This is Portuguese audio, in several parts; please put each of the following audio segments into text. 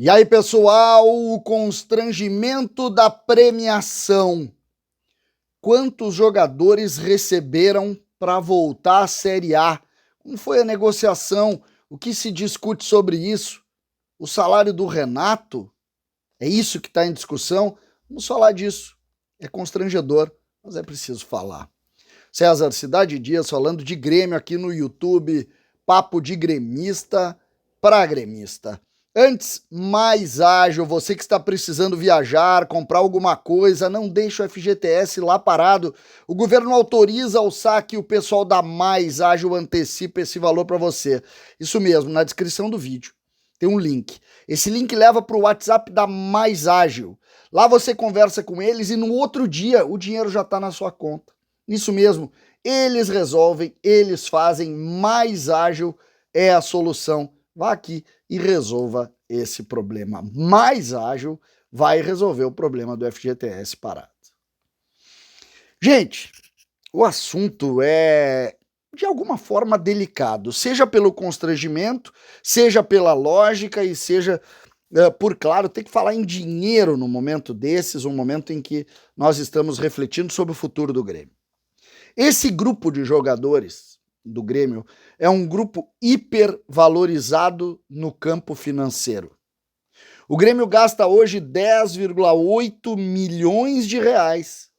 E aí, pessoal, o constrangimento da premiação. Quantos jogadores receberam para voltar à Série A? Como foi a negociação? O que se discute sobre isso? O salário do Renato? É isso que está em discussão? Vamos falar disso. É constrangedor, mas é preciso falar. César Cidade Dias falando de Grêmio aqui no YouTube. Papo de gremista para gremista. Antes, mais ágil, você que está precisando viajar, comprar alguma coisa, não deixe o FGTS lá parado. O governo autoriza o saque e o pessoal da Mais Ágil antecipa esse valor para você. Isso mesmo, na descrição do vídeo tem um link. Esse link leva para o WhatsApp da Mais Ágil. Lá você conversa com eles e no outro dia o dinheiro já está na sua conta. Isso mesmo, eles resolvem, eles fazem. Mais Ágil é a solução. Vá aqui e resolva esse problema. Mais Ágil vai resolver o problema do FGTS parado. Gente, o assunto é de alguma forma delicado, seja pelo constrangimento, seja pela lógica e seja por, claro, ter que falar em dinheiro no momento desses, um momento em que nós estamos refletindo sobre o futuro do Grêmio. Esse grupo de jogadores do Grêmio é um grupo hipervalorizado no campo financeiro. O Grêmio gasta hoje 10,8 milhões de reais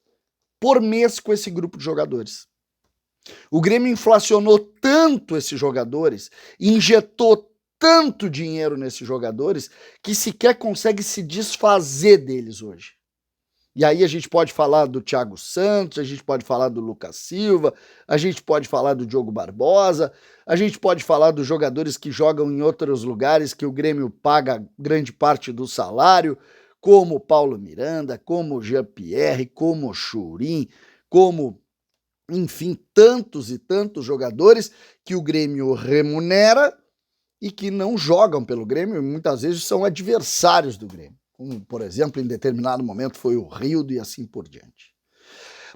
por mês com esse grupo de jogadores. O Grêmio inflacionou tanto esses jogadores, injetou tanto dinheiro nesses jogadores, que sequer consegue se desfazer deles hoje. E aí a gente pode falar do Thiago Santos, a gente pode falar do Lucas Silva, a gente pode falar do Diogo Barbosa, a gente pode falar dos jogadores que jogam em outros lugares que o Grêmio paga grande parte do salário, como Paulo Miranda, como Jean-Pierre, como Churin, como, enfim, tantos e tantos jogadores que o Grêmio remunera e que não jogam pelo Grêmio e muitas vezes são adversários do Grêmio. Como, por exemplo, em determinado momento foi o Rildo e assim por diante.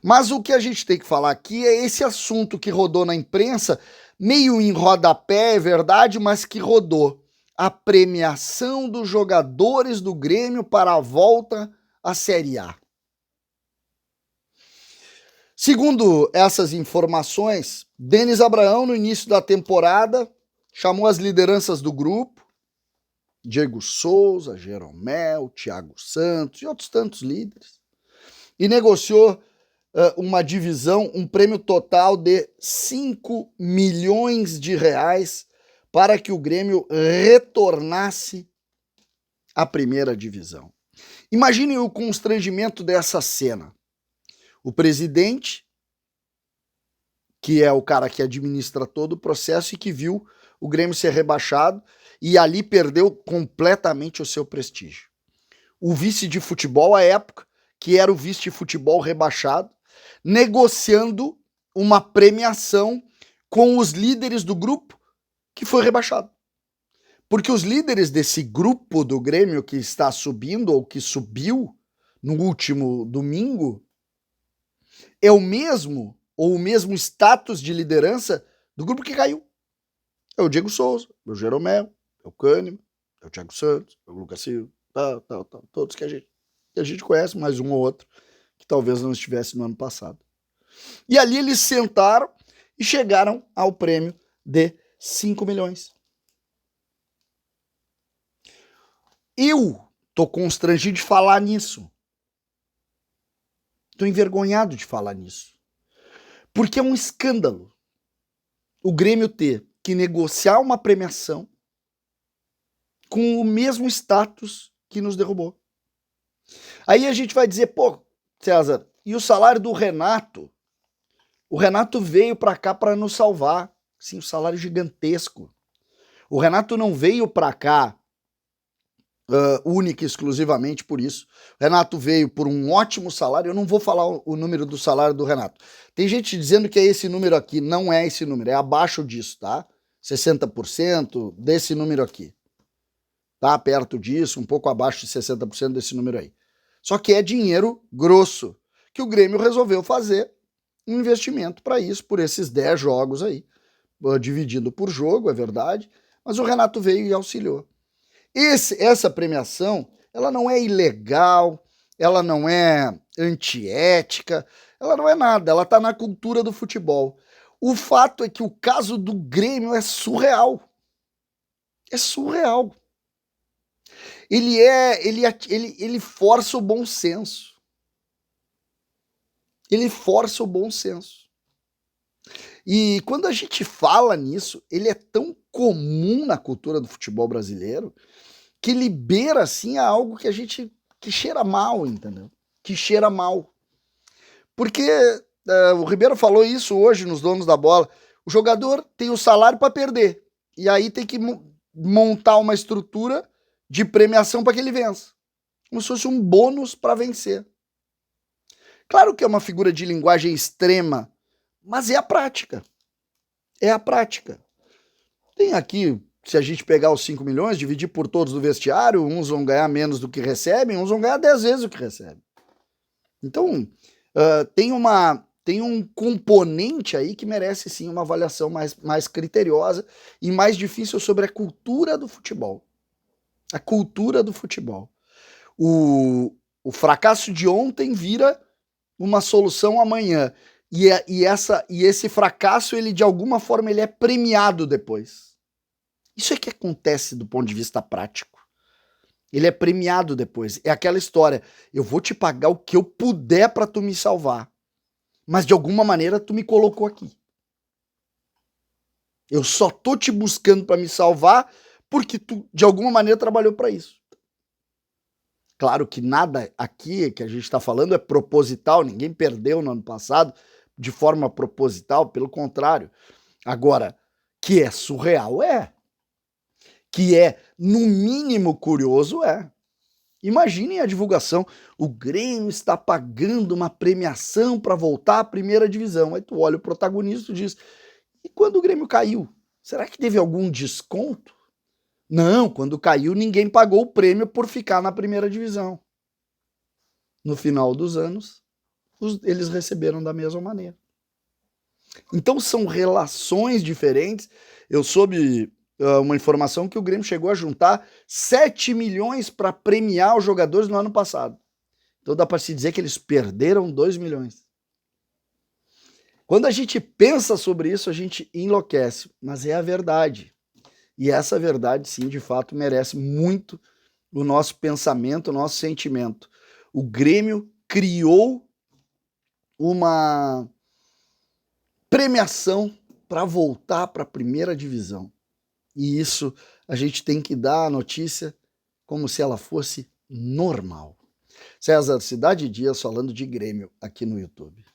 Mas o que a gente tem que falar aqui é esse assunto que rodou na imprensa, meio em rodapé, é verdade, mas que rodou. A premiação dos jogadores do Grêmio para a volta à Série A. Segundo essas informações, Denis Abraão, no início da temporada, chamou as lideranças do grupo, Diego Souza, Jeromel, Thiago Santos e outros tantos líderes, e negociou uma divisão, um prêmio total de 5 milhões de reais para que o Grêmio retornasse à primeira divisão. Imaginem o constrangimento dessa cena. O presidente, que é o cara que administra todo o processo e que viu o Grêmio ser rebaixado e ali perdeu completamente o seu prestígio. O vice de futebol à época, que era o vice de futebol rebaixado, negociando uma premiação com os líderes do grupo que foi rebaixado. Porque os líderes desse grupo do Grêmio que está subindo ou que subiu no último domingo é o mesmo ou o mesmo status de liderança do grupo que caiu. É o Diego Souza, é o Jeromel, é o Kahneman, é o Thiago Santos, é o Lucas Silva, todos que a gente conhece, mais um ou outro, que talvez não estivesse no ano passado. E ali eles sentaram e chegaram ao prêmio de 5 milhões. Eu tô constrangido de falar nisso. Tô envergonhado de falar nisso. Porque é um escândalo o Grêmio ter que negociar uma premiação com o mesmo status que nos derrubou. Aí a gente vai dizer, pô, César, e o salário do Renato? O Renato veio para cá para nos salvar. Sim, um salário gigantesco. O Renato não veio para cá única e exclusivamente por isso. O Renato veio por um ótimo salário. Eu não vou falar o número do salário do Renato. Tem gente dizendo que é esse número aqui. Não é esse número, é abaixo disso, tá? 60% desse número aqui. Tá perto disso, um pouco abaixo de 60% desse número aí. Só que é dinheiro grosso, que o Grêmio resolveu fazer um investimento para isso, por esses 10 jogos aí. Dividido por jogo, é verdade, mas o Renato veio e auxiliou. Essa premiação, ela não é ilegal, ela não é antiética, ela não é nada, ela está na cultura do futebol. O fato é que o caso do Grêmio é surreal. É surreal. Ele força o bom senso. Ele força o bom senso. E quando a gente fala nisso, ele é tão comum na cultura do futebol brasileiro que libera assim algo que cheira mal, entendeu? Que cheira mal. Porque o Ribeiro falou isso hoje nos Donos da Bola. O jogador tem o salário para perder. E aí tem que montar uma estrutura de premiação para que ele vença. Como se fosse um bônus para vencer. Claro que é uma figura de linguagem extrema, mas é a prática. É a prática. Tem aqui, se a gente pegar os 5 milhões, dividir por todos do vestiário, uns vão ganhar menos do que recebem, uns vão ganhar 10 vezes o que recebem. Então, tem um componente aí que merece sim uma avaliação mais criteriosa e mais difícil sobre a cultura do futebol. A cultura do futebol. O fracasso de ontem vira uma solução amanhã. E esse fracasso, ele de alguma forma, ele é premiado depois. Isso é que acontece do ponto de vista prático. Ele é premiado depois. É aquela história, eu vou te pagar o que eu puder para tu me salvar. Mas de alguma maneira tu me colocou aqui. Eu só tô te buscando para me salvar porque tu de alguma maneira trabalhou para isso. Claro que nada aqui que a gente está falando é proposital, ninguém perdeu no ano passado de forma proposital, pelo contrário. Agora, que é surreal, é. Que é, no mínimo, curioso, é. Imaginem a divulgação, o Grêmio está pagando uma premiação para voltar à primeira divisão. Aí tu olha o protagonista e diz, e quando o Grêmio caiu? Será que teve algum desconto? Não, quando caiu ninguém pagou o prêmio por ficar na primeira divisão. No final dos anos, eles receberam da mesma maneira. Então são relações diferentes. Eu soube uma informação que o Grêmio chegou a juntar 7 milhões para premiar os jogadores no ano passado. Então dá para se dizer que eles perderam 2 milhões. Quando a gente pensa sobre isso, a gente enlouquece, mas é a verdade. E essa verdade, sim, de fato, merece muito o nosso pensamento, o nosso sentimento. O Grêmio criou uma premiação para voltar para a primeira divisão. E isso a gente tem que dar a notícia como se ela fosse normal. César, Cidade Dias falando de Grêmio aqui no YouTube.